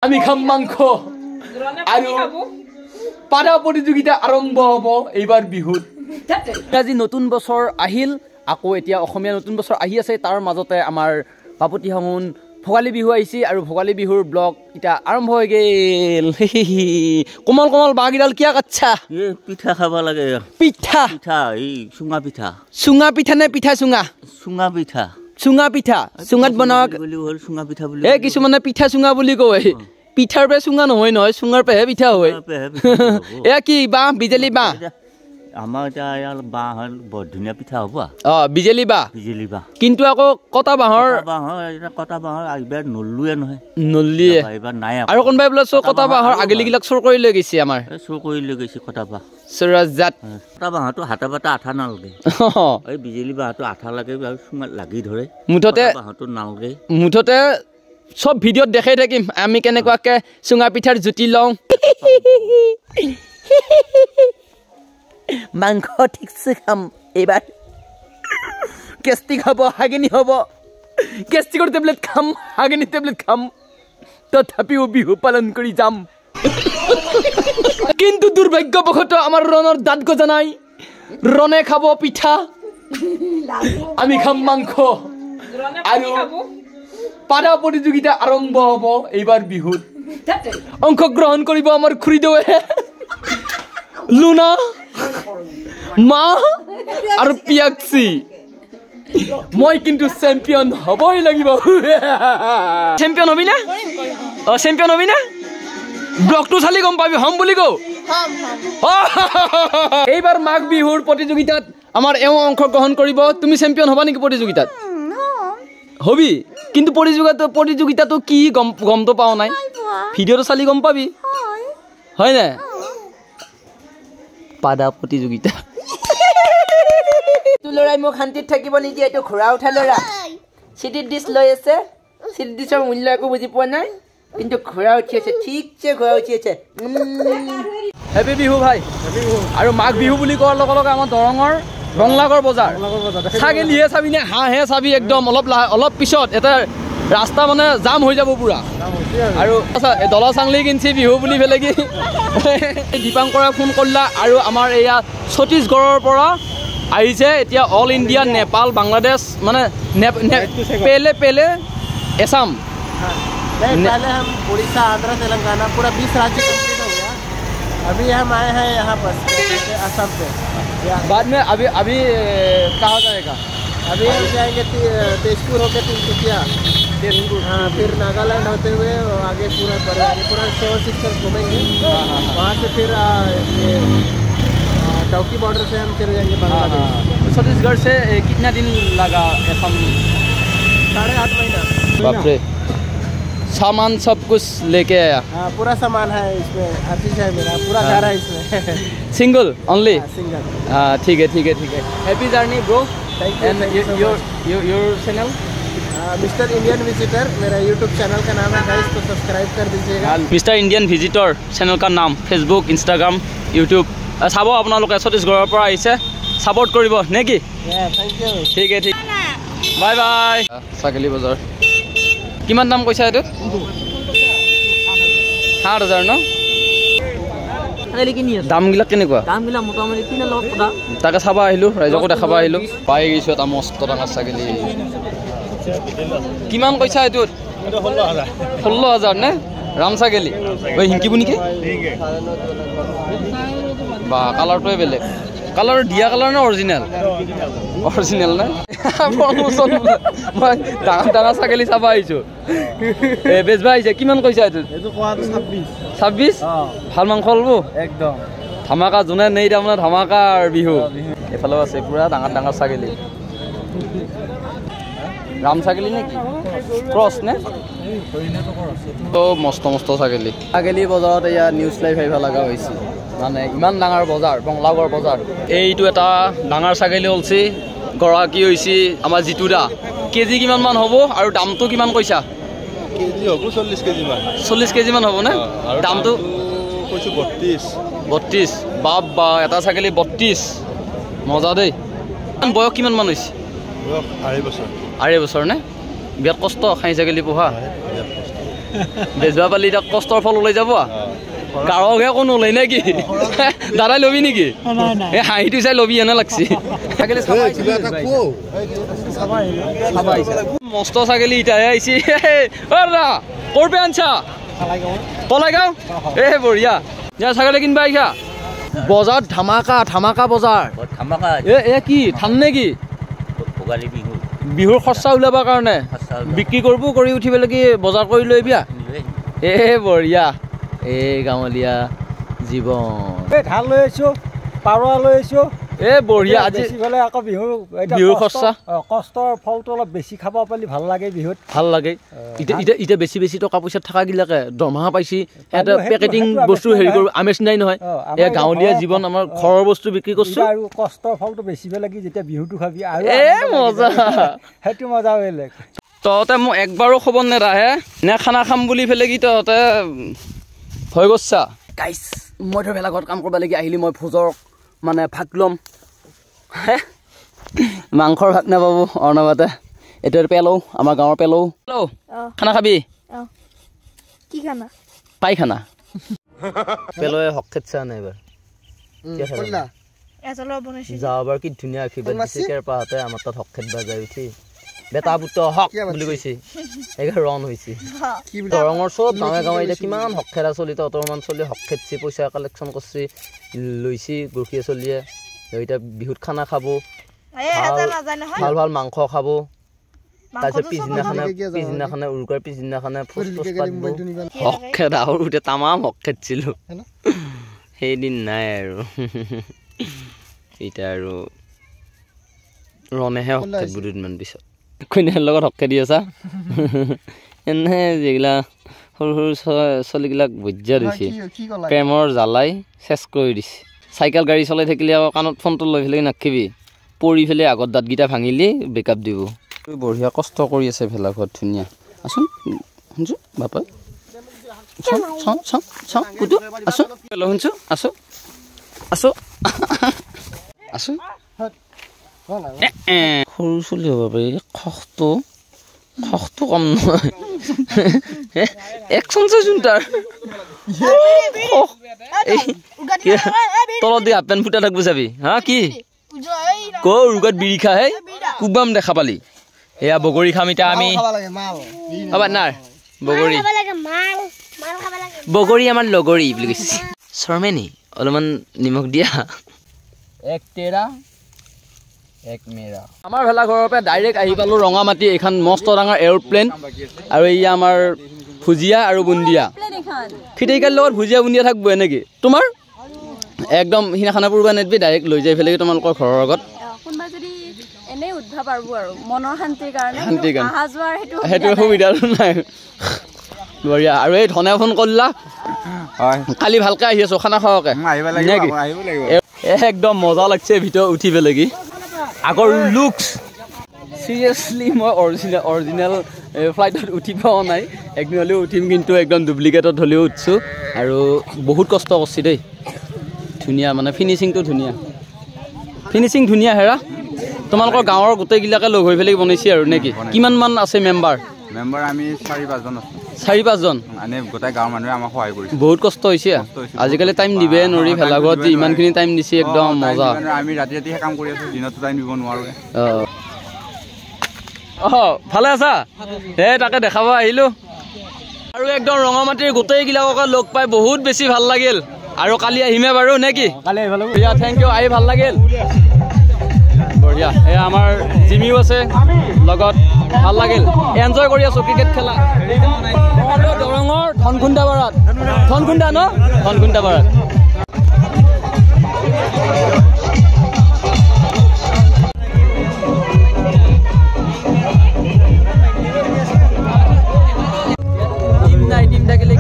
আমি খাম মাংস আৰু পাৰা প্ৰতিযোগিতা আৰম্ভ হ'ব এইবাৰ বিহুত। আজি নতুন বছৰ আহিল, আকৌ এতিয়া অসমীয়া নতুন বছৰ আহি আছে, তাৰ মাজতে আমাৰ বাপুতি সাহোন ভোগালী বিহু আহিছে আৰু ভোগালী বিহুৰ ব্লগ এতিয়া আৰম্ভ হৈ গেল। কোমল কোমল বাঁহকেইডাল কিয় কাটছা? পিঠা খাব লাগে। পিঠা পিঠা এই চুঙা পিঠা। চুঙা পিঠা নে পিঠা চুঙা? চুঙা পিঠা। চুঙা পিঠা চুঙাত বনোৱা চুঙা পিঠা বুলি কিছুমানে পিঠা চুঙা বুলি কয়। পিঠাৰ পে চুঙা নহয় নহয়, চুঙাৰ পেহে পিঠা হয়। এয়া কি বাঁহ? বিজেলি বাঁহ? আমাৰ এতিয়া বাঁহ বৰ ধুনীয়া পিঠা হ'ব। বিজেলি বাঁহ। বিজেলি বাঁহ কিন্তু আকৌ কটা বাঁহৰ কটা বাঁহৰ এইবাৰ নলুৱে নহয়, নলিয়ে এইবাৰ নাই। আৰু কোনোবাই বোলে কটা বাঁহৰ আগেলিগিলাক চোৰ কৰি লৈ গৈছে। আমাৰ চোৰ কৰি লৈ গৈছে কটা বাঁহ। চোৰাজাত কটা বাঁহটো হাতা পাতা আঠা নালাগে, এই বিজেলি বাঁহটো আঠা লাগে আৰু চুঙাত লাগি ধৰে। মুঠতে বাঁহটো নালাগে। মুঠতে সব ভিডিঅ'ত দেখাই থাকিম আমি কেনেকুৱাকে চুঙা পিঠাৰ জুতি লওঁ। মাংস ঠিকছে খাম এইবাৰ। গেষ্টিক হ'ব, হাগিনি হ'ব, গেষ্টিকৰ টেবলেট খাম, হাগিনি টেবলেট খাম, তথাপিও বিহু পালন কৰি যাম। কিন্তু দুৰ্ভাগ্যবশতঃ আমাৰ ৰণৰ দাঁত গজা নাই। ৰনে খাব পিঠা, আমি খাম মাংস আৰু পাৰা প্ৰতিযোগিতা আৰম্ভ হ'ব এইবাৰ বিহুত। অংশগ্ৰহণ কৰিব আমাৰ খুৰীদেৱে, লুনা, মা আৰু পিয়াক্সি। মই কিন্তু চেম্পিয়ন হ'বই লাগিব। চেম্পিয়ন হবি না? চেম্পিয়ন হবি না? ব্লগটো চালি গম পাবি হম বুলি কওঁ। এইবাৰ মাঘ বিহুৰ প্ৰতিযোগিতাত আমাৰ এওঁ অংশগ্ৰহণ কৰিব। তুমি চেম্পিয়ন হবা নেকি প্ৰতিযোগিতাত? হবি, কিন্তু প্ৰতিযোগিতাটো কি গমটো পাওঁ নাই। ভিডিঅ'টো চালি গম পাবি, হয় নাই? পাদা প্ৰতিযোগিতা। ল'ৰাই মোক শান্তিত থাকিব নিদিয়ে। এইটো ঘোঁৰা উঠা ল'ৰা, চিটিৰ ডিছ লৈ আছে। চিটিৰ ডিছৰ মূল্য একো বুজি পোৱা নাই, কিন্তু ঘোঁৰা উঠি আছে, ঠিকছে ঘোঁৰা উঠি আছে। হেপী বিহু ভাই। আৰু মাঘ বিহু বুলি কোৱাৰ লগে লগে আমাৰ দৰঙৰ ৰংলাগৰ বজাৰ। ছাগলীহে চাবি নে হাঁহে চাবি? একদম অলপ পিছত এটা ৰাস্তা মানে জাম হৈ যাব পুৰা। আৰু দলা চাংলি কিনছি বিহু বুলি পেলাই কি দীপাংকৰে ফোন কৰিলা। আৰু আমাৰ এয়া ছত্তীশগড়ৰ পৰা আহিছে এতিয়া অল ইণ্ডিয়া, নেপাল, বাংলাদেশ, মানে পেলে পেলে এছাম। पहले हम उड़ीसा, आंध्र, तेलंगाना पूरा 20 राज्य कंप्लीट हो गया। अभी हम आए हैं यहाँ पर असम पे। बाद में अभी कहाँ जाएगा? अभी हम जाएंगे तेजपुर होकर तिनसुकिया, हाँ, फिर नागालैंड होते हुए आगे पूरा 7 सेक्टर घूमेंगे। वहाँ से फिर चौकी बॉर्डर से हम चले जाएंगे बांग्लादेश। छत्तीसगढ़ से कितना दिन लगा असम? 8.5 महीना। बाप रे, सामान सब कुछ लेके आया? हाँ, पूरा सामान है इसमें, हर चीज़ है मेरा, पूरा घर है इसमें। Single only? सिंगल। हाँ, ठीक है ठीक है ठीक है। Happy journey bro. Thank you. And your channel? Mister Indian visitor मेरा यूट्यूब चैनल का नाम है गाइस, तो सब्सक्राइब कर दीजिएगा। मिस्टर इंडियन विजिटर चैनल का नाम फेसबुक, इंस्टाग्राम, यूट्यूब। চাব আপোনালোকে ছত্তীশগড়ৰ পৰা আহিছে, ছাপোৰ্ট কৰিব নে কি? Thank you. ঠিক আছে ঠিক। Bye bye. ছাগলী বজাৰ কিমান দাম কৈছা এইটো? 7,000 ন? দামবিলাক কেনেকুৱা? দামবিলাক মোটামুটি কিনা লগত কথা। তাকে চাব আহিলোঁ, ৰাইজকো দেখাব আহিলোঁ। পাই গৈছোঁ এটা মস্ত ডাঙৰ ছাগলী। কিমান কৈছা এইটোত? 16,000 নে? ৰাম ছাগলী ঐ শিকিব নেকি? বা কালাৰটোৱে বেলেগ। কালাৰ দিয়া কালাৰ নে অৰিজিনেল? অৰিজিনেল নে? প্ৰমোচন মই ডাঙৰ ডাঙৰ ছাগলী চাব আহিছোঁ। বেচবা আহিছে। কিমান কৈছা এইটো? 26? ভাল মাংস ল'ব একদম ধামাকা। যোনে নেই তাৰমানে ধামাকাৰ বিহু। এইফালেও আছে পুৰা ডাঙৰ ডাঙৰ ছাগলী। ৰাম ছাগলী নেকি? ক্ৰছ নে? মস্ত মস্ত ছাগলী। ছাগলী বজাৰত এয়া নিউজ লাইভ আহিব লগা হৈছে, মানে ইমান ডাঙৰ বজাৰ, বংলাগড় বজাৰ। এইটো এটা ডাঙৰ ছাগলী ওলছি, গৰাকী হৈছে আমাৰ জিতু দা। কেজি কিমান মান হ'ব আৰু দামটো কিমান কৈছা? কেজি হ'ব 40 কেজিমান। 40 কেজিমান হ'বনে? দামটো কৈছোঁ 32। 32? বাপ বা, এটা ছাগলী 32। মজা দেই। বয়স কিমান মান হৈছে? বয়স 2.5 বছৰ। 2.5 বছৰ নে? বিৰাট কষ্ট খাই ছাগলী পোহা। বেজবা পালি এতিয়া কষ্টৰ ফল ওলাই যাব গাঁৱকে একো নোলাই নে কি দাদাই ল'বি নেকি এই হাঁহিটো চাই ল'বি এনে লাগছি মস্ত ছাগলী ইটাহে আহিছে ক'ৰ পৰা আনছা পলাইগাঁও এই বঢ়িয়া ইয়াৰ ছাগলী কিনবা আহিছা বজাৰত ধামাকা বজাৰ এ কি ধান নে কি বিহুৰ খৰচা ওলাবৰ কাৰণে বিক্ৰী কৰিব কৰি উঠিব লাগি বজাৰ কৰি লৈ বিয়া এ বঢ়িয়া এই গাঁৱলীয়া জীৱন ধান লৈ আহিছোঁ পাৰৱা লৈ আহিছোঁ এ বঢ়িয়া আজি আকৌ বিহুৰ খৰচা কষ্টৰ ফলটো অলপ বেছি খাব পাৰি ভাল লাগে বিহুত ভাল লাগে এতিয়া বেছি টকা পইচা থকা গিলাকে দৰমহা পাইছি এটা পেকেটিং বস্তু হেৰি কৰোঁ আমেজ নাই নহয় এয়া গাঁৱলীয়া জীৱন আমাৰ ঘৰৰ বস্তু বিক্ৰী কৰিছোঁ আৰু কষ্টৰ ফলটো বেছিব লাগি যেতিয়া বিহুটো খাবি আৰু মজা সেইটো মজা বেলেগ তহঁতে মোক একবাৰো খবৰ নেৰাহে নে খানা খাম বুলি পেলাই কি তহঁতে হৈ গৈছা গাইছ মই ধৰ ভেলাঘৰত কাম কৰিব লাগি আহিলি মই ভোজৰ মানে ভাগ ল'ম মাংসৰ ভাগ নাপাব অৰ্ণৱতে এইটো পেলৌ আমাৰ গাঁৱৰ পেলৌ খানা খাবি কি খানা পাইখানা পেলৌৱে হক খেতছা নাই এবাৰ যাবাৰ কি ধুনীয়া আশীৰ্বাদ দিছে কেৰপাহঁতে আমাৰ তাত হক খেতবা যায় উঠি বেটা পুত্ৰ হক বুলি কৈছে এইবাৰ ৰন হৈছে দৰঙৰ চব গাঁৱে গাঁৱে এতিয়া কিমান হক খেলা চলি তহঁতৰমান চলি হক খেতছি পইচা কালেকশ্যন কৰিছে লৈছি গৰখীয়া চলিয়ে এতিয়া বিহুত খানা খাব ভাল ভাল মাংস খাব তাৰপিছত পিছদিনাখনে উৰুকাৰ পিছদিনাখনে ফোচ পাতিব হক খেত আৰু এতিয়া তামাম হক খেতছিলোঁ সেইদিন নাই আৰু এতিয়া আৰু ৰণেহে হক খেত দুদিনমান পিছত কোনে লগত হক খেদি আছা এনে যিগিলা সৰু ছোৱালীগিলাক বজ্জা দিছে প্ৰেমৰ জ্বালাই চেচ কৰি দিছে চাইকেল গাড়ী চলাই থাকিলে আকৌ কাণত ফোনটো লৈ পেলাই নাখিবি পৰি পেলাই আগত দাঁতকেইটা ভাঙিলি বেকআপ দিব বঢ়িয়া কষ্ট কৰি আছে ভেলাঘৰত ধুনীয়া আছোন শুনছো বাপা শুনছো আছো আছো আছো সৰু চলি হ'ব পাৰি খটো কম নহয় একচন চাইছোন তাৰ তলত দি হাফ পেণ্ট ফুটা থাকব চাবি হা কি কৰ ৰুগত বিৰি খা হে কুবাম দেখা পালি এয়া বগৰী খাম এতিয়া আমি নাই বগৰী আমাৰ লগৰী বুলি কৈছে শৰ্মেনি অলপমান নিমখ দিয়া এক তেৰা এক মেৰা আমাৰ ভেলাঘৰৰ পৰা ডাইৰেক্ট আহি পালোঁ ৰঙামাটি এইখন মস্ত ডাঙৰ এৰোপ্লেন আৰু এয়া আমাৰ ভুজিয়া আৰু বুন্দিয়া খিটেইকাৰ লগত ভুজিয়া বুন্দিয়া থাকব এনেকৈ তোমাৰ একদম সিদিনাখানা পূৰ্বা নেদবি ডাইৰেক্ট লৈ যাই পেলাই তোমালোকৰ ঘৰৰ আগত সেইটো সুবিধাটো নাই বঢ়িয়া আৰু এই ধনে ফোন কৰিলা কালি ভালকৈ আহি আছোঁ খানা খোৱাকৈ একদম মজা লাগছে ভিতৰত উঠি পেলাই আগৰ লুকছ চিৰিয়াছলি মই অৰিজিনেল ফ্লাইটত উঠি পোৱা নাই একদিন হ'লেও উঠিম কিন্তু একদম ডুপ্লিকেটত হ'লেও উঠছোঁ আৰু বহুত কষ্ট কৰিছে দেই ধুনীয়া মানে ফিনিচিংটো ফিনিচিং ধুনীয়া হেৰা তোমালোকৰ গাঁৱৰ গোটেইগিলাকে লগ হৈ পেলাই বনাইছে আৰু নেকি কিমানমান আছে মেম্বাৰ আমি 4-5জন আছোঁ 4-5জন মানে গোটেই গাঁৱৰ মানুহে আমাক সহায় কৰিছে বহুত কষ্ট হৈছে আজিকালি টাইম দিবে নৰি ভেলাঘৰত যে ইমানখিনি টাইম দিছে একদম মজা আমি ৰাতিহে কাম কৰি আছোঁ দিনতো টাইম দিব নোৱাৰোঁ ভালে আছা এই তাকে দেখাব আহিলোঁ আৰু একদম ৰঙামাটিৰ গোটেইগিলাককে লগ পাই বহুত বেছি ভাল লাগিল আৰু কালি আহিমে বাৰু নে কি থেংক ইউ আহি ভাল লাগিল বঢ়িয়া এয়া আমাৰ জিমিও আছে লগত ভাল লাগিল এনজয় কৰি আছোঁ ক্ৰিকেট খেলা দৰঙৰ ধনকুণ্ডা পাৰাত ধনকুণ্ডা ন ধনকুণ্ডা পাৰাত টিম থাকিলে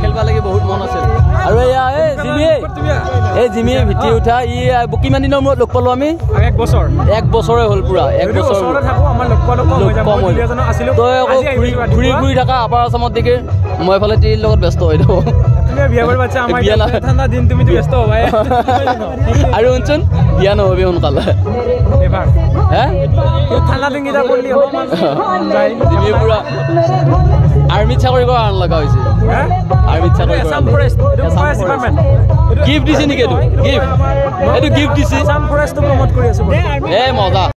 খেলবা লাগি বহুত মন আছিল আৰু এয়া এই জিমিয়ে ভিটি উঠা ই কিমান দিনৰ মূৰত লগ পালোঁ আমি এক বছৰে হ'ল পুৰা এক বছৰ তই আকৌ ঘূৰি থকা আপাৰ আছামত দেখি মই এইফালে তিৰিৰ লগত ব্যস্ত হৈ থাকোঁ আৰু শুনচোন বিয়া নহবি সোনকালে পুৰা আৰ্মিত চাকৰি কৰা আন লগা হৈছে আৰ্মিত চাকৰি গিফ্ট দিছে নেকি এইটো গিফ্ট দিছে মজা